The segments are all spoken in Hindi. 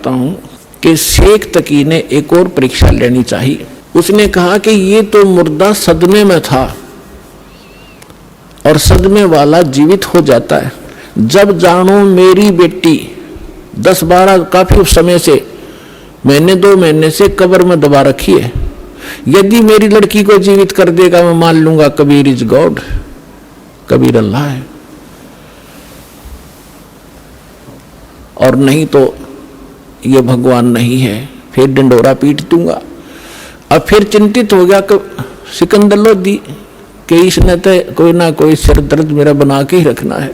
चाहता हूं कि शेख तकी ने एक और परीक्षा लेनी चाहिए। उसने कहा कि ये तो मुर्दा सदमे में था और सदमे वाला जीवित हो जाता है। जब जानो मेरी बेटी 10-12 काफी समय से महीने 2 महीने से कब्र में दबा रखी है, यदि मेरी लड़की को जीवित कर देगा मैं मान लूंगा कबीर इज गॉड, कबीर अल्लाह है, और नहीं तो ये भगवान नहीं है, फिर डंडोरा पीट दूंगा। अब फिर चिंतित हो गया कि सिकंदर लोधी कि इसने तो कोई ना कोई सिर दर्द मेरा बना के ही रखना है।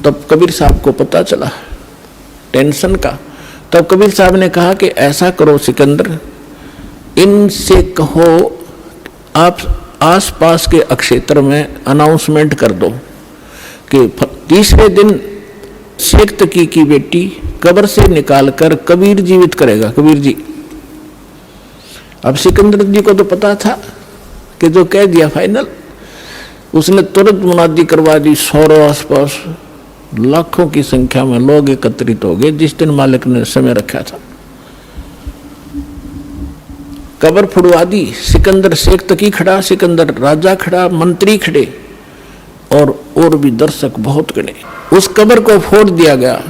तब कबीर साहब को पता चला टेंशन का। तब कबीर साहब ने कहा कि ऐसा करो सिकंदर, इनसे कहो आप आसपास के अक्षेत्र में अनाउंसमेंट कर दो कि तीसरे दिन शेख तकी की बेटी कब्र से निकालकर कबीर जीवित करेगा, कबीर जी। अब सिकंदर जी को तो पता था कि जो कह दिया फाइनल। उसने तुरंत मुनादी करवा दी। 100 आसपास लाखों की संख्या में लोग एकत्रित हो गए जिस दिन मालिक ने समय रखा था। कब्र फुड़वा दी। सिकंदर शेख तकी खड़ा, सिकंदर राजा खड़ा, मंत्री खड़े और भी दर्शक बहुत गणे। उस कब्र को फोड़ दिया गया।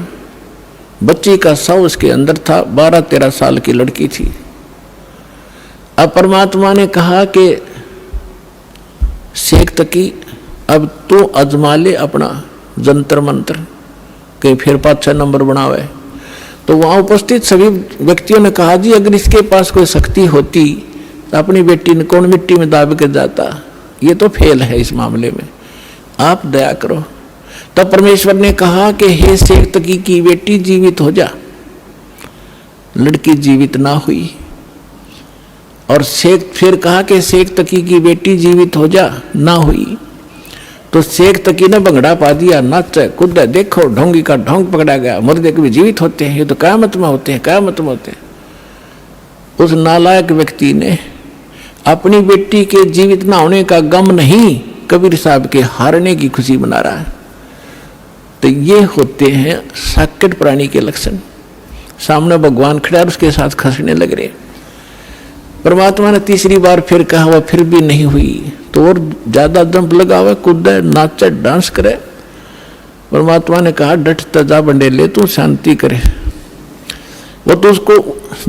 बच्ची का शव उसके अंदर था। 12-13 साल की लड़की थी। अब परमात्मा ने कहा कि शेख तकी अब तू अजमा ले अपना जंतर मंत्र के फिर 5-6 नंबर बनावे। तो वहां उपस्थित सभी व्यक्तियों ने कहा जी अगर इसके पास कोई शक्ति होती तो अपनी बेटी ने कौन मिट्टी में दाब के जाता, ये तो फेल है इस मामले में, आप दया करो। तब परमेश्वर ने कहा कि हे शेख तकी की बेटी जीवित हो जा। लड़की जीवित ना हुई। और शेख फिर कहा कि शेख तकी की बेटी जीवित हो जा, ना हुई। तो शेख तकी ने भंगड़ा पा दिया, नाच कूद, देखो ढोंगी का ढोंग पकड़ा गया। मुर्दे कभी जीवित होते हैं, ये तो क़यामत में होते हैं, क़यामत में होते हैं। उस नालायक व्यक्ति ने अपनी बेटी के जीवित ना होने का गम नहीं, कबीर साहब के हारने की खुशी मना रहा है। तो ये होते हैं साकेट प्राणी के लक्षण। सामने भगवान खड़ा और उसके साथ खसने लग रहे। परमात्मा ने तीसरी बार फिर कहा, वह फिर भी नहीं हुई। तो और ज्यादा दम लगावे, कूदे, नाचे, डांस करे। परमात्मा ने कहा डट तजा बंडे ले, तू शांति करे। वो तो उसको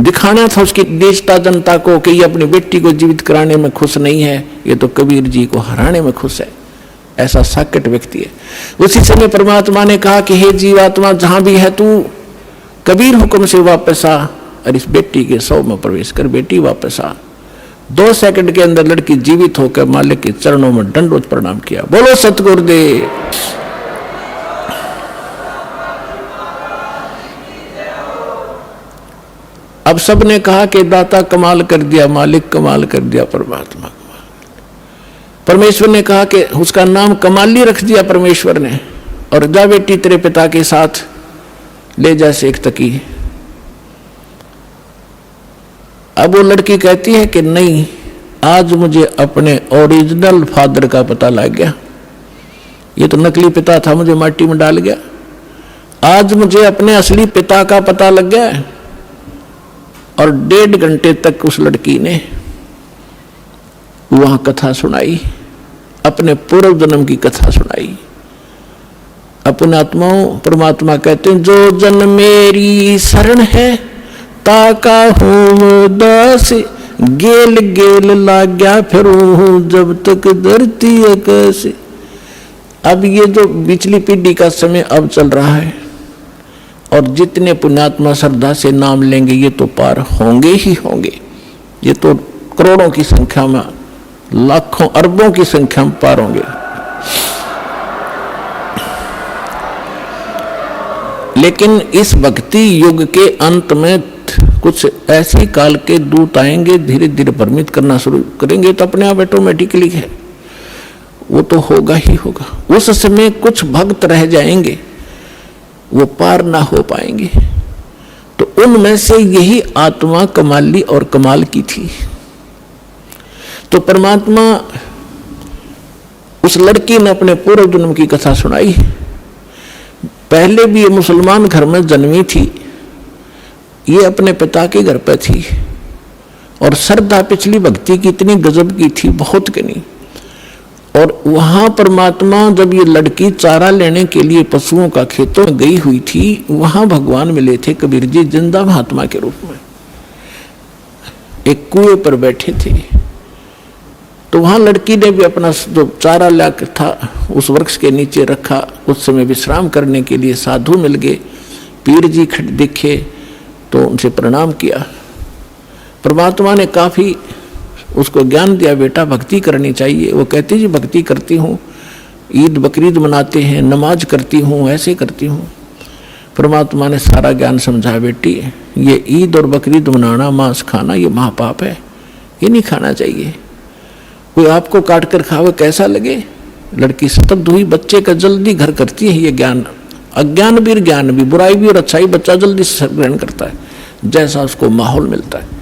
दिखाना था उसकी देशता जनता को कि ये अपनी बेटी को जीवित कराने में खुश नहीं है, ये तो कबीर जी को हराने में खुश है। ऐसा साकेट व्यक्ति है। उसी समय परमात्मा ने कहा कि हे जीवात्मा जहां भी है तू कबीर हुक्म से वापस आ और इस बेटी के शव में प्रवेश कर। बेटी वापस आ। 2 सेकंड के अंदर लड़की जीवित होकर मालिक के चरणों में दंडवत प्रणाम किया। बोलो सतगुरुदेव। अब सबने कहा कि दाता कमाल कर दिया, मालिक कमाल कर दिया, परमात्मा। परमेश्वर ने कहा कि उसका नाम कमाली रख दिया परमेश्वर ने। और जा बेटी तेरे पिता के साथ ले जा शेख तकी। अब वो लड़की कहती है कि नहीं, आज मुझे अपने ओरिजिनल फादर का पता लग गया। ये तो नकली पिता था, मुझे माटी में डाल गया। आज मुझे अपने असली पिता का पता लग गया। और 1.5 घंटे तक उस लड़की ने वहां कथा सुनाई, अपने पूर्व जन्म की कथा सुनाई। अपने आत्माओं, परमात्मा कहते हैं जो जन मेरी शरण है ताका हूँ दास, गेल गेल लाग्या फिरूं जब तक धरती आकाश। अब ये जो पिछली पीढ़ी का समय अब चल रहा है और जितने पुण्यात्मा श्रद्धा से नाम लेंगे ये तो पार होंगे ही होंगे। ये तो करोड़ों की संख्या में, लाखों अरबों की संख्या में पार होंगे। लेकिन इस भक्ति युग के अंत में कुछ ऐसे काल के दूत आएंगे, धीरे धीरे भ्रमित करना शुरू करेंगे। तो अपने आप ऑटोमेटिकली है, वो तो होगा ही होगा। उस समय कुछ भक्त रह जाएंगे, वो पार ना हो पाएंगे। तो उनमें से यही आत्मा कमाली और कमाल की थी। तो परमात्मा उस लड़की ने अपने पूर्व जन्म की कथा सुनाई। पहले भी ये मुसलमान घर में जन्मी थी, ये अपने पिता के घर पे थी, और श्रद्धा पिछली भक्ति की इतनी गजब की थी, बहुत की नहीं। और वहां परमात्मा जब ये लड़की चारा लेने के लिए पशुओं का खेतों में गई हुई थी, वहां भगवान मिले थे कबीर जी जिंदा महात्मा के रूप में, एक कुएं पर बैठे थे। तो वहां लड़की ने भी अपना जो चारा लाकर था उस वृक्ष के नीचे रखा। उस समय विश्राम करने के लिए साधु मिल गए, पीर जी खड़े दिखे तो उनसे प्रणाम किया। परमात्मा ने काफी उसको ज्ञान दिया, बेटा भक्ति करनी चाहिए। वो कहती जी भक्ति करती हूँ, ईद बकरीद मनाते हैं, नमाज करती हूँ, ऐसे करती हूँ। परमात्मा ने सारा ज्ञान समझाया, बेटी ये ईद और बकरीद मनाना, मांस खाना, ये महापाप है, ये नहीं खाना चाहिए। कोई आपको काट कर खावे कैसा लगे? लड़की स्तब्ध हुई। बच्चे का जल्दी घर करती है ये ज्ञान, अज्ञान भी ज्ञान भी, बुराई भी और अच्छाई बच्चा जल्दी से ग्रहण करता है, जैसा उसको माहौल मिलता है।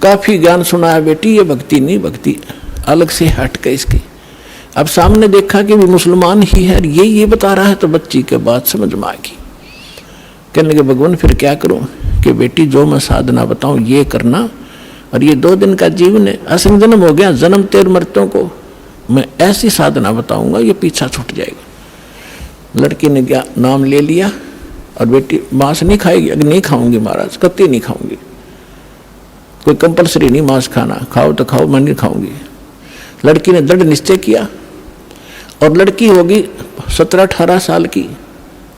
काफी ज्ञान सुनाया, बेटी ये भक्ति नहीं, भक्ति अलग से हट के इसकी। अब सामने देखा कि भी मुसलमान ही है, ये बता रहा है, तो बच्ची के बात समझ में आ गई। कहने लगे भगवान फिर क्या करूं? कि बेटी जो मैं साधना बताऊं ये करना, और ये 2 दिन का जीवन है, असंग जन्म हो गया, जन्म 13 मृत्यों को मैं ऐसी साधना बताऊंगा ये पीछा छूट जाएगा। लड़की ने क्या नाम ले लिया, और बेटी मांस नहीं खाएगी? अगर नहीं खाऊंगी महाराज, कत्ती नहीं खाऊंगी, कोई कंपलसरी नहीं मांस खाना, खाओ तो खाओ, मैं नहीं खाऊंगी। लड़की ने दृढ़ निश्चय किया, और लड़की होगी 17-18 साल की,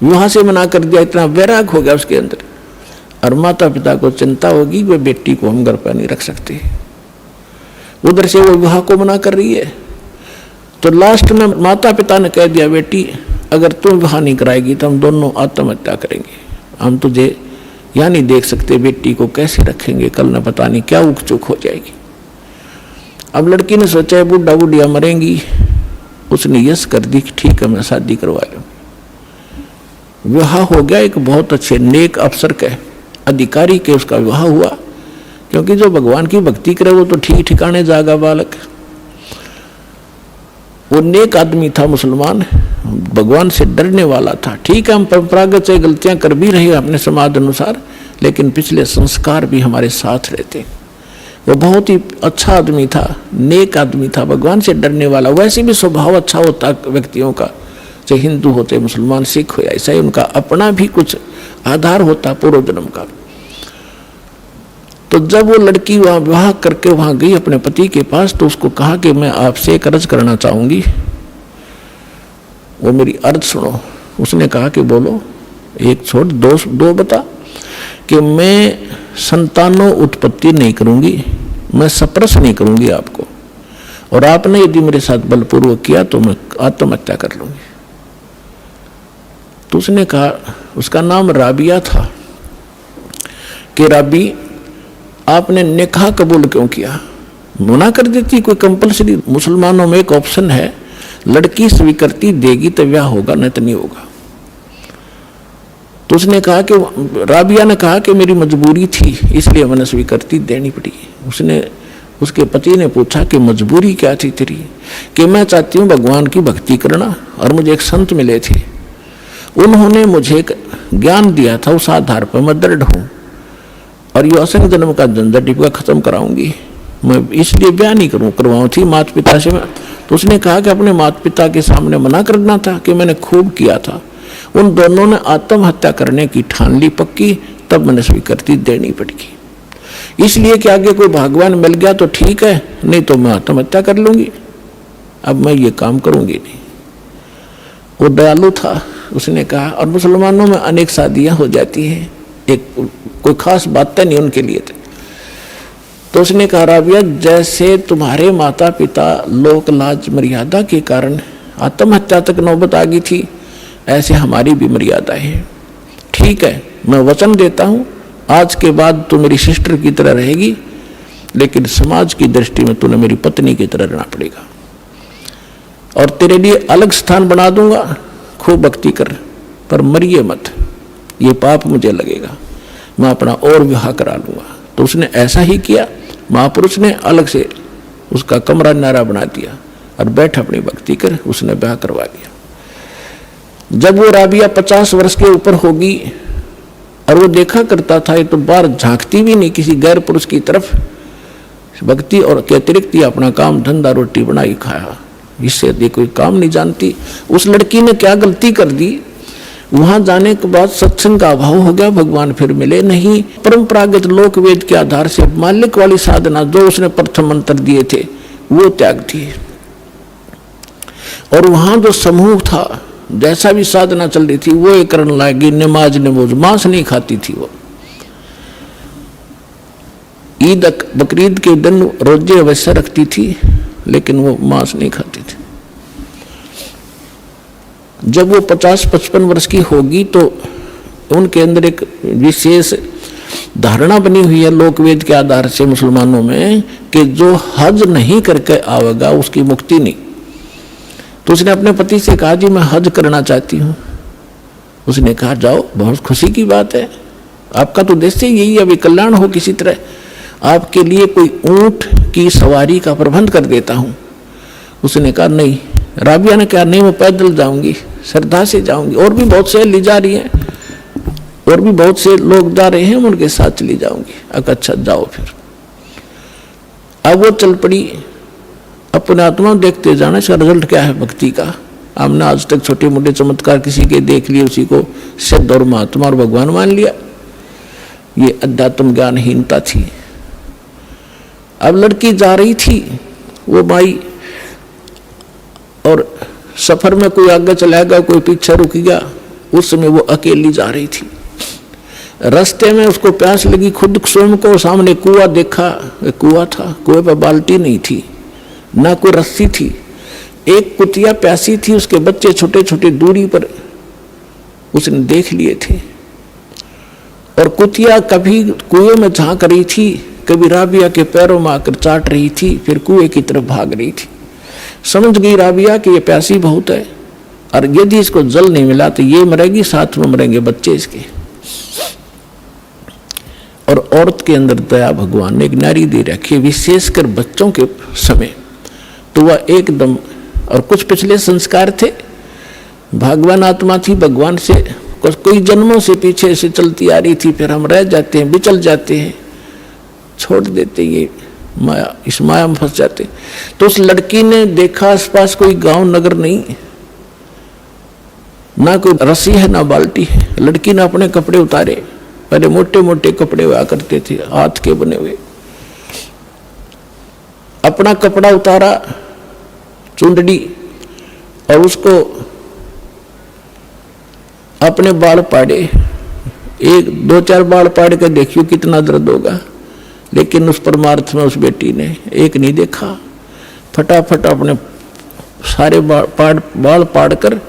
विवाह से मना कर दिया, इतना वैराग हो गया उसके अंदर। और माता पिता को चिंता होगी वे बेटी को हम घर पर नहीं रख सकते, उधर से वो विवाह को मना कर रही है। तो लास्ट में माता पिता ने कह दिया, बेटी अगर तुम विवाह नहीं कराएगी तो हम दोनों आत्महत्या करेंगे, हम तुझे यहाँ नहीं देख सकते, बेटी को कैसे रखेंगे, कल न पता नहीं क्या उक चुक हो जाएगी। अब लड़की ने सोचा बूढ़ा बूढ़िया मरेंगी, उसने यस कर दी, ठीक है मैं शादी करवा लूँ। विवाह हो गया, एक बहुत अच्छे नेक अफसर के अधिकारी के उसका विवाह हुआ, क्योंकि जो भगवान की भक्ति करे वो तो ठीक ठिकाने जागा बालक। वो नेक आदमी था, मुसलमान, भगवान से डरने वाला था। ठीक है हम परंपरागत से गलतियां कर भी रहे अपने समाज अनुसार, लेकिन पिछले संस्कार भी हमारे साथ रहते। वो बहुत ही अच्छा आदमी था, नेक आदमी था, भगवान से डरने वाला। वैसे भी स्वभाव अच्छा होता व्यक्तियों का, चाहे हिंदू होते, मुसलमान, सिख हो, ऐसा ही उनका अपना भी कुछ आधार होता पूर्व जन्म का। तो जब वो लड़की वहां विवाह करके वहां गई अपने पति के पास, तो उसको कहा कि मैं आपसे एक अर्ज करना चाहूंगी, वो मेरी अर्ज सुनो। उसने कहा कि बोलो, एक छोड़ दो बता। कि मैं संतानों उत्पत्ति नहीं करूंगी, मैं सप्रस नहीं करूंगी आपको, और आपने यदि मेरे साथ बलपूर्वक किया तो मैं आत्महत्या कर लूंगी। तो उसने कहा, उसका नाम राबिया था, कि राबी आपने निकाह कबूल क्यों किया? मना कर देती, कोई कंपलसरी मुसलमानों में एक ऑप्शन है, लड़की स्वीकृति देगी तो ब्याह होगा, नहीं तो नहीं होगा। तो उसने कहा कि राबिया ने कहा कि मेरी मजबूरी थी इसलिए मैंने स्वीकृति देनी पड़ी। उसके पति ने पूछा कि मजबूरी क्या थी तेरी? कि मैं चाहती हूँ भगवान की भक्ति करना, और मुझे एक संत मिले थे, उन्होंने मुझे ज्ञान दिया था, उस आधार पर मैं दृढ़ हूँ, और ये असंग जन्म का झंझट का खत्म कराऊंगी, मैं इसलिए ब्याह नहीं करवाऊँ थी माता पिता से। तो उसने कहा कि अपने माता पिता के सामने मना करना था कि मैंने खूब किया था। उन दोनों ने आत्महत्या करने की ठान ली पक्की, तब मैंने स्वीकृति देनी पड़ेगी। इसलिए कि आगे कोई भगवान मिल गया तो ठीक है, नहीं तो मैं आत्महत्या कर लूंगी, अब मैं ये काम करूंगी नहीं। वो दयालु था, उसने कहा। और मुसलमानों में अनेक शादियां हो जाती हैं, एक कोई खास बात नहीं उनके लिए थे। तो उसने कहा, राबिया जैसे तुम्हारे माता पिता लोक लाज मर्यादा के कारण आत्महत्या तक नौबत आ गई थी, ऐसे हमारी भी मर्यादा है। ठीक है, मैं वचन देता हूँ आज के बाद तू मेरी सिस्टर की तरह रहेगी, लेकिन समाज की दृष्टि में तूने मेरी पत्नी की तरह रहना पड़ेगा, और तेरे लिए अलग स्थान बना दूंगा, खूब भक्ति कर, पर मरिए मत, ये पाप मुझे लगेगा, मैं अपना और विवाह करा लूंगा। तो उसने ऐसा ही किया। महापुरुष ने अलग से उसका कमरा नारा बना दिया और बैठ अपनी भक्ति कर, उसने ब्याह करवा लिया। जब वो राबिया 50 वर्ष के ऊपर होगी और वो देखा करता था, ये तो बाहर झांकती भी नहीं किसी गैर पुरुष की तरफ, भक्ति और के अतिरिक्त ही अपना काम धंधा रोटी बनाई खाया, इससे अधिक कोई काम नहीं जानती। उस लड़की ने क्या गलती कर दी, वहां जाने के बाद सत्संग का अभाव हो गया, भगवान फिर मिले नहीं। परंपरागत लोक वेद के आधार से मालिक वाली साधना जो उसने प्रथम मंत्र दिए थे वो त्याग दिए, और वहां जो समूह था जैसा भी साधना चल रही थी वो एक करने लगी। नमाज नमोज, मांस नहीं खाती थी वो, ईद बकरीद के दिन रोजे अवश्य रखती थी लेकिन वो मांस नहीं खाती थी। जब वो 50-55 वर्ष की होगी तो उनके अंदर एक विशेष धारणा बनी हुई है लोकवेद के आधार से मुसलमानों में कि जो हज नहीं करके आवेगा उसकी मुक्ति नहीं। तो उसने अपने पति से कहा, जी मैं हज करना चाहती हूँ। उसने कहा, जाओ, बहुत खुशी की बात है, आपका तो उद्देश्य यही है, अभी कल्याण हो किसी तरह, आपके लिए कोई ऊंट की सवारी का प्रबंध कर देता हूँ। उसने कहा नहीं। राबिया ने कहा, नहीं मैं पैदल जाऊंगी, श्रद्धा से जाऊंगी, और भी बहुत से ले जा रही हैं, और भी बहुत से लोग जा रहे हैं, उनके साथ चली जाऊंगी। अच्छा जाओ फिर। अब वो चल पड़ी, अपने आत्मा देखते जाना, इसका रिजल्ट क्या है भक्ति का। हमने आज तक छोटे मोटे चमत्कार किसी के देख लिए, उसी को सिद्ध और महात्मा और भगवान मान लिया, ये अध्यात्म ज्ञानहीनता थी। अब लड़की जा रही थी, वो माई, और सफर में कोई आगे चला गया, कोई पीछे रुक गया, उस समय वो अकेली जा रही थी। रास्ते में उसको प्यास लगी, खुद स्वयं को सामने कुआं देखा, कुआं था, कुएं पर बाल्टी नहीं थी, ना कोई रस्सी थी, एक कुतिया प्यासी थी, उसके बच्चे छोटे छोटे दूरी पर उसने देख लिए थे, और कुतिया कभी कुएं में झांक रही थी, कभी राबिया के पैरों में आकर चाट रही थी, फिर कुएं की तरफ भाग रही थी। समझ गई राबिया कि ये प्यासी बहुत है, और यदि इसको जल नहीं मिला तो ये मरेगी, साथ में मरेंगे बच्चे इसके। और औरत के अंदर दया भगवान ने एक नारी दे रखी, विशेषकर बच्चों के समय, तो वह एकदम, और कुछ पिछले संस्कार थे, भगवान आत्मा थी, भगवान से कोई जन्मों से पीछे से चलती आ रही थी, फिर हम रह जाते हैं, बिचल जाते हैं, छोड़ देते, ये माया, इस माया में फंस जाते। तो उस लड़की ने देखा आसपास कोई गांव नगर नहीं, ना कोई रस्सी है ना बाल्टी है। लड़की ने अपने कपड़े उतारे, पहले मोटे मोटे कपड़े हुआ करते थे हाथ के बने हुए, अपना कपड़ा उतारा, चुंडड़ी, और उसको अपने बाल पाड़े, 1-2-4 बाल पाड़ के देखियो कितना दर्द होगा। लेकिन उस परमार्थ में उस बेटी ने एक नहीं देखा, फटाफट अपने सारे बाल पाड़कर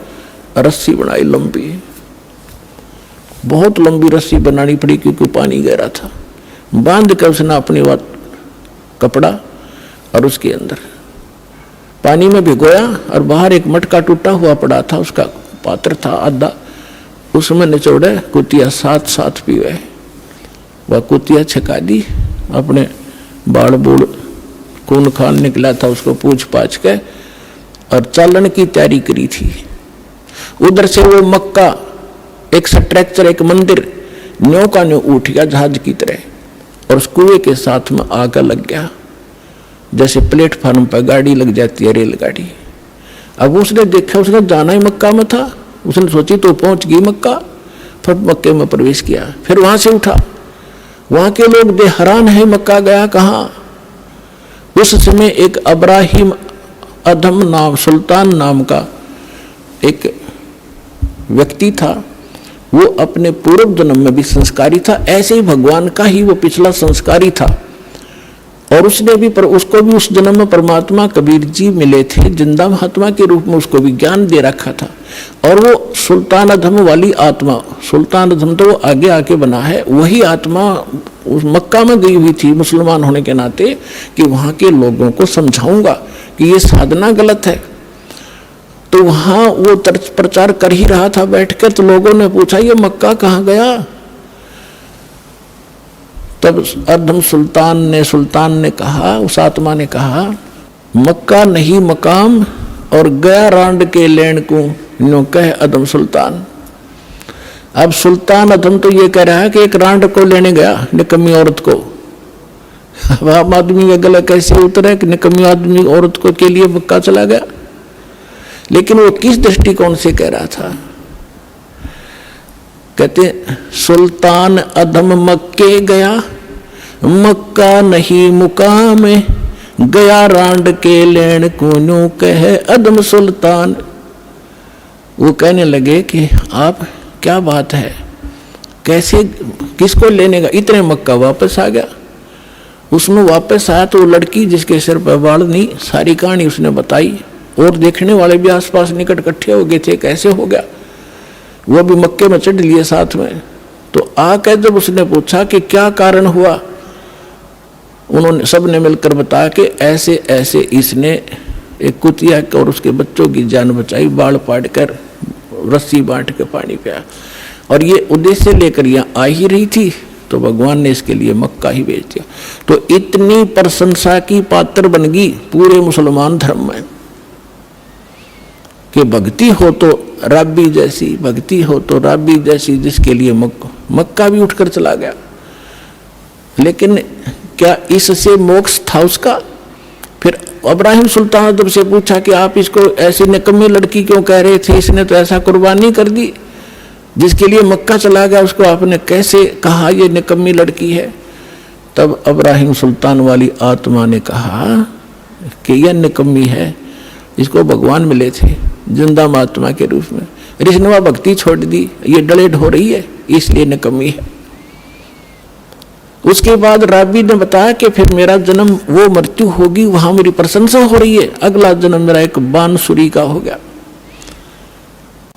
रस्सी बनाई, लंबी, बहुत लंबी रस्सी बनानी पड़ी क्योंकि पानी गहरा था। बांध कर उसने अपनी कपड़ा और उसके अंदर पानी में भिगोया, और बाहर एक मटका टूटा हुआ पड़ा था, उसका पात्र था आधा, उसमें निचोड़े कुतिया साथ पीवे। वह कुतिया छका दी, अपने बाड़ बूढ़ खून खान निकला था उसको पूछ पाछ के, और चालन की तैयारी करी थी। उधर से वो मक्का, एक स्ट्रक्चर, एक मंदिर न्यों का न्यों उठ गया जहाज की तरह, और उस कुएं के साथ में आकर लग गया, जैसे प्लेटफार्म पर गाड़ी लग जाती है, रेलगाड़ी। अब उसने देखा, उसने जाना ही मक्का में था, उसने सोची तो पहुंच गई मक्का, फिर मक्के में प्रवेश किया, फिर वहां से उठा। वहां के लोग बे हैरान है, मक्का गया कहाँ। उस समय एक अब्राहिम अधम नाम, सुल्तान नाम का एक व्यक्ति था, वो अपने पूर्व जन्म में भी संस्कारी था, ऐसे ही भगवान का ही वो पिछला संस्कारी था, और उसने भी उसको भी उस जन्म में परमात्मा कबीर जी मिले थे, जिंदा महात्मा के रूप में उसको भी ज्ञान दे रखा था। और वो सुल्तान अधम वाली आत्मा, सुल्तान अधम तो वो आगे आके बना है, वही आत्मा उस मक्का में गई हुई थी मुसलमान होने के नाते, कि वहाँ के लोगों को समझाऊंगा कि ये साधना गलत है। तो वहाँ वो प्रचार कर ही रहा था बैठकर, तो लोगों ने पूछा ये मक्का कहाँ गया। तब अधम सुल्तान ने कहा, उस आत्मा ने कहा, मक्का नहीं मकाम और गया रांड के लेन को न्यों कह अदम सुल्तान। अब सुल्तान अदम तो ये कह रहा है कि एक रांड को लेने गया, निकम्मी औरत को। अब आम आदमी का गला कैसे उतरे कि निकम्मी आदमी औरत को के लिए मक्का चला गया। लेकिन वो किस दृष्टिकोण से कह रहा था? कहते सुल्तान अदम मक्के गया, मक्का नहीं मुकाम, गया रांड के लेन को न्यों कह अदम सुल्तान। वो कहने लगे कि आप क्या बात है, कैसे किसको लेने का? इतने मक्का वापस आ गया। उसमें वापस आया तो वो लड़की जिसके सिर पर बाल नहीं, सारी कहानी उसने बताई और देखने वाले भी आसपास निकट इकट्ठे हो गए थे, कैसे हो गया? वो भी मक्के में चढ़ लिए साथ में। तो आकर जब उसने पूछा कि क्या कारण हुआ, उन्होंने सबने मिलकर बताया कि ऐसे ऐसे इसने एक कुतिया और उसके बच्चों की जान बचाई, बाल पाट कर रस्सी बांट के पानी पिया, और ये उद्देश्य लेकर यहाँ आ ही रही थी, तो भगवान ने इसके लिए मक्का ही भेज दिया। तो इतनी प्रशंसा की पात्र बन गई पूरे मुसलमान धर्म में कि भक्ति हो तो राबी जैसी, भक्ति हो तो राबी जैसी, जिसके लिए मक्का भी उठकर चला गया। लेकिन क्या इससे मोक्ष था उसका? फिर इब्राहिम सुल्तान जब से पूछा कि आप इसको ऐसी निकम्मी लड़की क्यों कह रहे थे, इसने तो ऐसा कुर्बानी कर दी, जिसके लिए मक्का चला गया, उसको आपने कैसे कहा ये निकम्मी लड़की है? तब इब्राहिम सुल्तान वाली आत्मा ने कहा कि यह निकम्मी है, इसको भगवान मिले थे जिंदा महात्मा के रूप में, रिश्नवा भक्ति छोड़ दी, ये डलेड हो रही है, इसलिए निकम्मी है। उसके बाद राबी ने बताया कि फिर मेरा जन्म वो मृत्यु होगी, वहां मेरी प्रशंसा हो रही है, अगला जन्म मेरा एक बांसुरी का हो गया।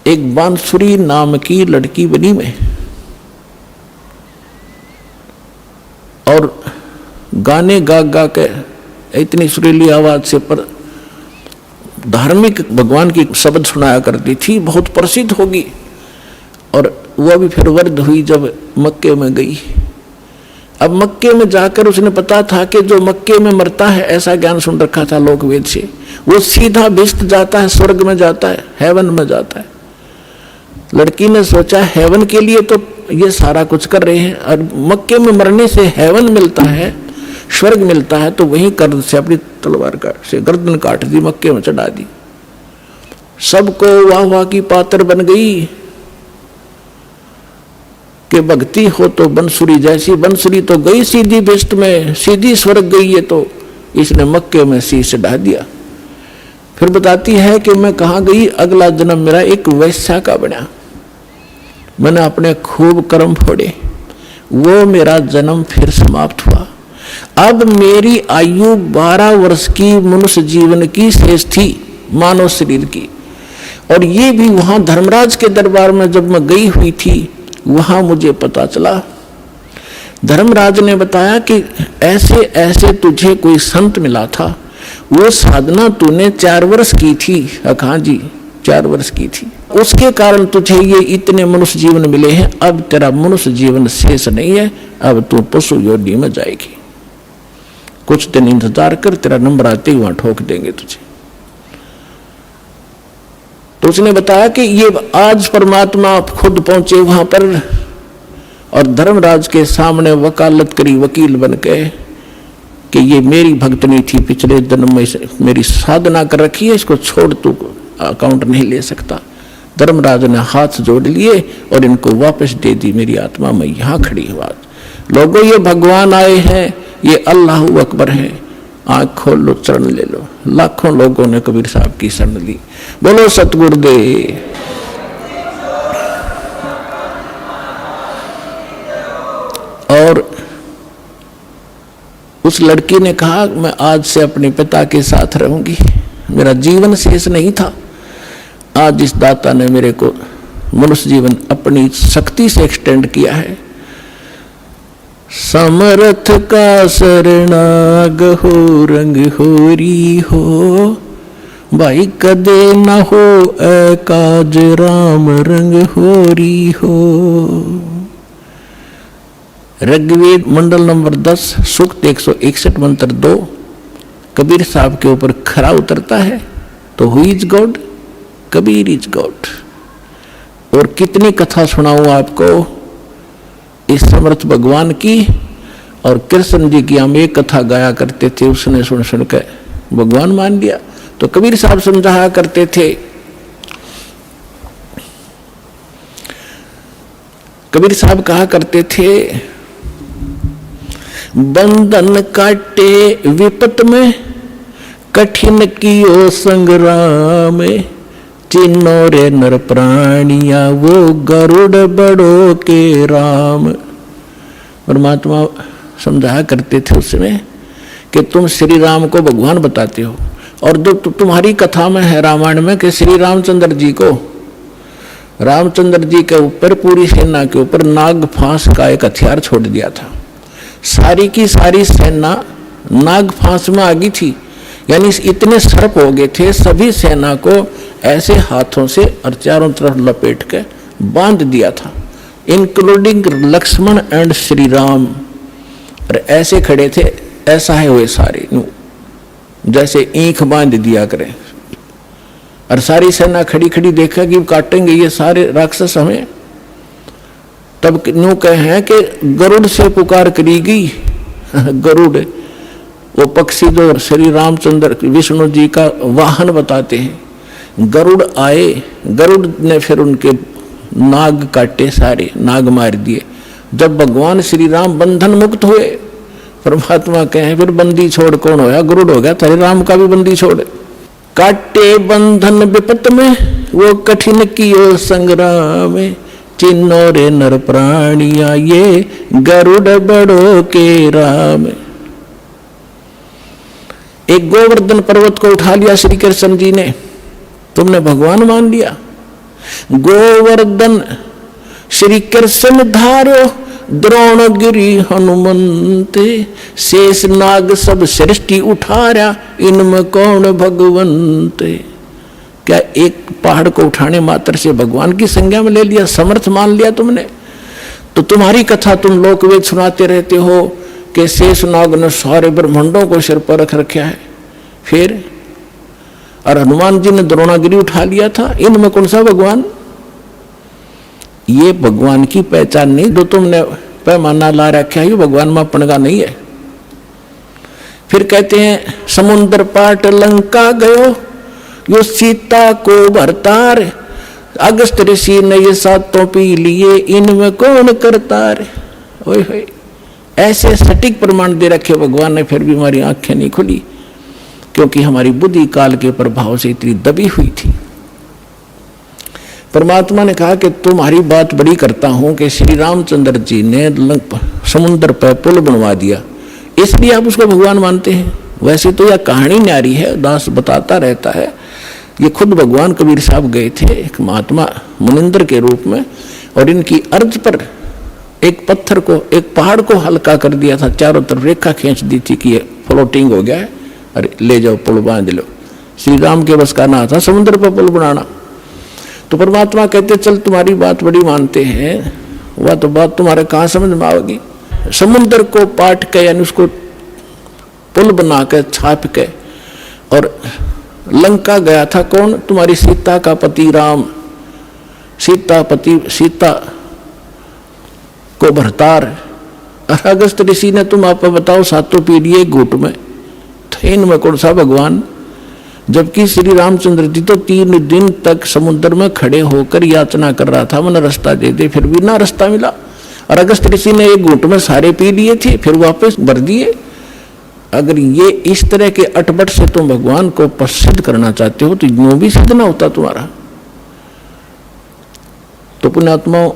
एक बांसुरी नाम की लड़की बनी मैं, और गाने गा गा के इतनी सुरीली आवाज से पर धार्मिक भगवान की शब्द सुनाया करती थी, बहुत प्रसिद्ध होगी। और वह भी फिर वृद्ध हुई जब मक्के में गई। अब मक्के में जाकर उसने पता था कि जो मक्के में मरता है, ऐसा ज्ञान सुन रखा था लोक वेद से, वो सीधा भिष्ट जाता है, स्वर्ग में जाता है, हेवन में जाता है। लड़की ने सोचा हेवन के लिए तो ये सारा कुछ कर रहे हैं, और मक्के में मरने से हेवन मिलता है, स्वर्ग मिलता है, तो वहीं कर्द से अपनी तलवार से गर्दन काट दी, मक्के में चढ़ा दी। सबको वाह वाह की पात्र बन गई कि भक्ति हो तो बंसुरी जैसी, बंसुरी तो गई सीधी भिष्ट में, सीधी स्वर्ग गई, ये तो इसने मक्के में शीश ढा दिया। फिर बताती है कि मैं कहाँ गई, अगला जन्म मेरा एक वैश्या का बना, मैंने अपने खूब कर्म फोड़े, वो मेरा जन्म फिर समाप्त हुआ। अब मेरी आयु 12 वर्ष की मनुष्य जीवन की शेष थी, मानव शरीर की। और ये भी वहां धर्मराज के दरबार में जब मैं गई हुई थी, वहां मुझे पता चला, धर्मराज ने बताया कि ऐसे ऐसे तुझे कोई संत मिला था, वो साधना तूने 4 वर्ष की थी। हाँ जी, 4 वर्ष की थी, उसके कारण तुझे ये इतने मनुष्य जीवन मिले हैं। अब तेरा मनुष्य जीवन शेष नहीं है, अब तू पशु योनि में जाएगी, कुछ दिन इंतजार कर, तेरा नंबर आते ही वहां ठोक देंगे तुझे। तो उसने बताया कि ये आज परमात्मा खुद पहुंचे वहां पर, और धर्मराज के सामने वकालत करी वकील बन के कि ये मेरी भक्तनी थी, पिछले जन्म में मेरी साधना कर रखी है, इसको छोड़ तू अकाउंट नहीं ले सकता। धर्मराज ने हाथ जोड़ लिए और इनको वापस दे दी मेरी आत्मा, मैं यहां खड़ी हूं। लोगों ये भगवान आए हैं, ये अल्लाह अकबर है, आंख खोल लो, शरण ले लो। लाखों लोगों ने कबीर साहब की शरण ली। बोलो सतगुरुदेव। और उस लड़की ने कहा मैं आज से अपने पिता के साथ रहूंगी, मेरा जीवन शेष नहीं था। आज इस दाता ने मेरे को मनुष्य जीवन अपनी शक्ति से एक्सटेंड किया है। समर्थ का शरणाग हो, रंग होरी हो, भाई कदे न हो काज राम रंग होरी हो। ऋग्वेद मंडल नंबर 10 सूक्त 161 मंत्र 2 कबीर साहब के ऊपर खरा उतरता है। तो who is God? Kabir is God. और कितनी कथा सुनाऊं आपको इस समर्थ भगवान की। और कृष्ण जी की हम एक कथा गाया करते थे, उसने सुन सुन के भगवान मान लिया। तो कबीर साहब समझाया करते थे, कबीर साहब कहा करते थे, बंधन काटे विपत में, कठिन कियो संग्राम, चिन्नो रे नर प्राणिया, वो गरुड़ बड़ो के राम। परमात्मा समझाया करते थे उसमें कि तुम श्री राम को भगवान बताते हो, और जो तुम्हारी कथा में है रामायण में कि श्री रामचंद्र जी को, रामचंद्र जी के ऊपर पूरी सेना के ऊपर नाग फांस का एक हथियार छोड़ दिया था। सारी की सारी सेना नाग फांस में आ गई थी, यानी इतने सर्प हो गए थे, सभी सेना को ऐसे हाथों से और चारों तरफ लपेट के बांध दिया था, इंक्लूडिंग लक्ष्मण एंड श्री राम। और ऐसे खड़े थे, ऐसा है हुए सारे, जैसे ईंख बांध दिया करें। और सारी सेना खड़ी खड़ी देखा कि काटेंगे ये सारे राक्षस हमें। तब न्यू कहे हैं कि गरुड़ से पुकार करी गई। गरुड़ वो पक्षी जो श्री रामचंद्र विष्णु जी का वाहन बताते हैं। गरुड़ आए, गरुड़ ने फिर उनके नाग काटे, सारे नाग मार दिए। जब भगवान श्री राम बंधन मुक्त हुए, परमात्मा कहे फिर बंदी छोड़ कौन होया? गरुड़ हो गया। तेरे राम का भी बंदी छोड़। काटे बंधन विपत में, वो कठिन कियो संग्राम, चिन्नो रे नर प्राणिया, ये गरुड़ बड़ो के राम। एक गोवर्धन पर्वत को उठा लिया श्री कृष्ण जी ने, तुमने भगवान मान लिया। गोवर्धन श्री कृष्ण धारो, द्रोणगिरी हनुमंते, शेष नाग सब सृष्टि उठारा, इनमें कौन भगवंते। क्या एक पहाड़ को उठाने मात्र से भगवान की संज्ञा में ले लिया, समर्थ मान लिया तुमने? तो तुम्हारी कथा तुम लोकवेद सुनाते रहते हो कि शेष नाग ने सारे ब्रह्मांडों को सिर पर रख रखा है। फिर और हनुमान जी ने द्रोणागिरी उठा लिया था, इनमें कौन सा भगवान? ये भगवान की पहचान नहीं, जो तुमने पैमाना ला रखा है, ये भगवान मापन का नहीं है। फिर कहते हैं समुद्र पाट लंका गयो, यो सीता को भरतार, अगस्त ऋषि ने ये सातों पी लिए, इनमें कौन करतार। ओए होए, ऐसे सटीक प्रमाण दे रखे भगवान ने, फिर भी हमारी आंखें नहीं खुली, क्योंकि हमारी बुद्धि काल के प्रभाव से इतनी दबी हुई थी। परमात्मा ने कहा कि तुम्हारी बात बड़ी करता हूं कि श्री रामचंद्र जी ने समुद्र पर पुल बनवा दिया, इसलिए आप उसको भगवान मानते हैं। वैसे तो यह कहानी न्यारी है, दास बताता रहता है। ये खुद भगवान कबीर साहब गए थे एक महात्मा मुनिंदर के रूप में, और इनकी अर्ज पर एक पत्थर को, एक पहाड़ को हल्का कर दिया था, चारों तरफ रेखा खींच दी थी कि ये फ्लोटिंग हो गया है, अरे ले जाओ पुल बांध लो। श्री राम के बस का ना था समुद्र पर पुल बनाना। तो परमात्मा कहते चल तुम्हारी बात बड़ी मानते हैं, वह तो बात तुम्हारे कहाँ समझ में आएगी। समुद्र को पाट के, यानी उसको पुल बना के छाप के, और लंका गया था कौन? तुम्हारी सीता का पति राम। सीता को भरतार। अगस्त ऋषि ने तुम आप बताओ सातों पीढ़ी एक घूट में, इनमें कौन सा भगवान? जबकि श्री रामचंद्र जी तो 3 दिन तक समुद्र में खड़े होकर याचना कर रहा था, मन रास्ता दे दे, फिर भी ना रास्ता मिला। और अगस्त ऋषि ने एक घूंट में सारे पी लिए थे, फिर वापस भर दिए। अगर ये इस तरह के अटपट से तुम भगवान को प्रसिद्ध करना चाहते हो तो यूं भी सिद्ध ना होता तुम्हारा। तो पुण्यात्माओं,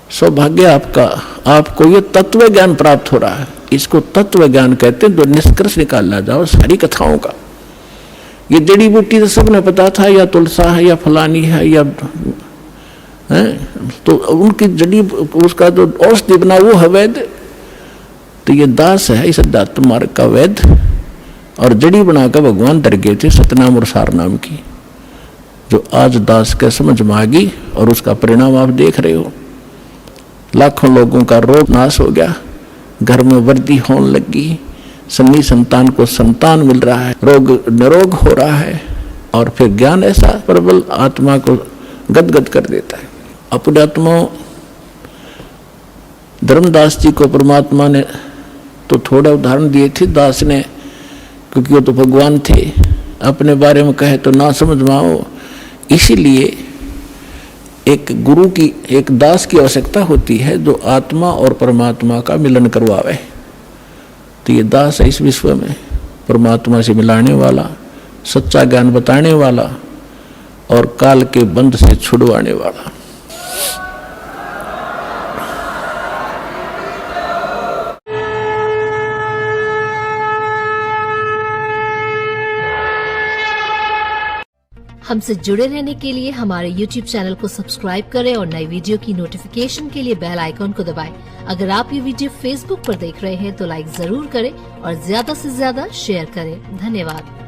सौभाग्य आपका, आपको ये तत्व ज्ञान प्राप्त हो रहा है। इसको तत्व ज्ञान कहते हैं, जो निष्कर्ष निकाला जाओ सारी कथाओं का। ये जड़ी बूटी तो सबने पता था, या तुलसा है या फलानी है या है, तो उनकी जड़ी उसका जो औषधि बना वो है वैद। तो ये दास है इस अध्यात्म मार्ग का वैद, और जड़ी बनाकर भगवान डर गए थे सतनाम और सार नाम की, जो आज दास के समझ में आ गई, और उसका परिणाम आप देख रहे हो। लाखों लोगों का रोग नाश हो गया, घर में वृद्धि होने लगी, सन्नी संतान को संतान मिल रहा है, रोग निरोग हो रहा है, और फिर ज्ञान ऐसा प्रबल आत्मा को गदगद कर देता है। अपने आत्मा धर्मदास जी को परमात्मा ने तो थोड़ा उदाहरण दिए थे दास ने, क्योंकि वो तो भगवान थे, अपने बारे में कहे तो ना समझ में आओ। इसीलिए एक गुरु की, एक दास की आवश्यकता होती है जो आत्मा और परमात्मा का मिलन करवावे। तो ये दास है इस विश्व में परमात्मा से मिलाने वाला, सच्चा ज्ञान बताने वाला और काल के बंध से छुड़वाने वाला। हमसे जुड़े रहने के लिए हमारे YouTube चैनल को सब्सक्राइब करें और नई वीडियो की नोटिफिकेशन के लिए बेल आइकॉन को दबाएं। अगर आप ये वीडियो Facebook पर देख रहे हैं तो लाइक जरूर करें और ज्यादा से ज्यादा शेयर करें। धन्यवाद।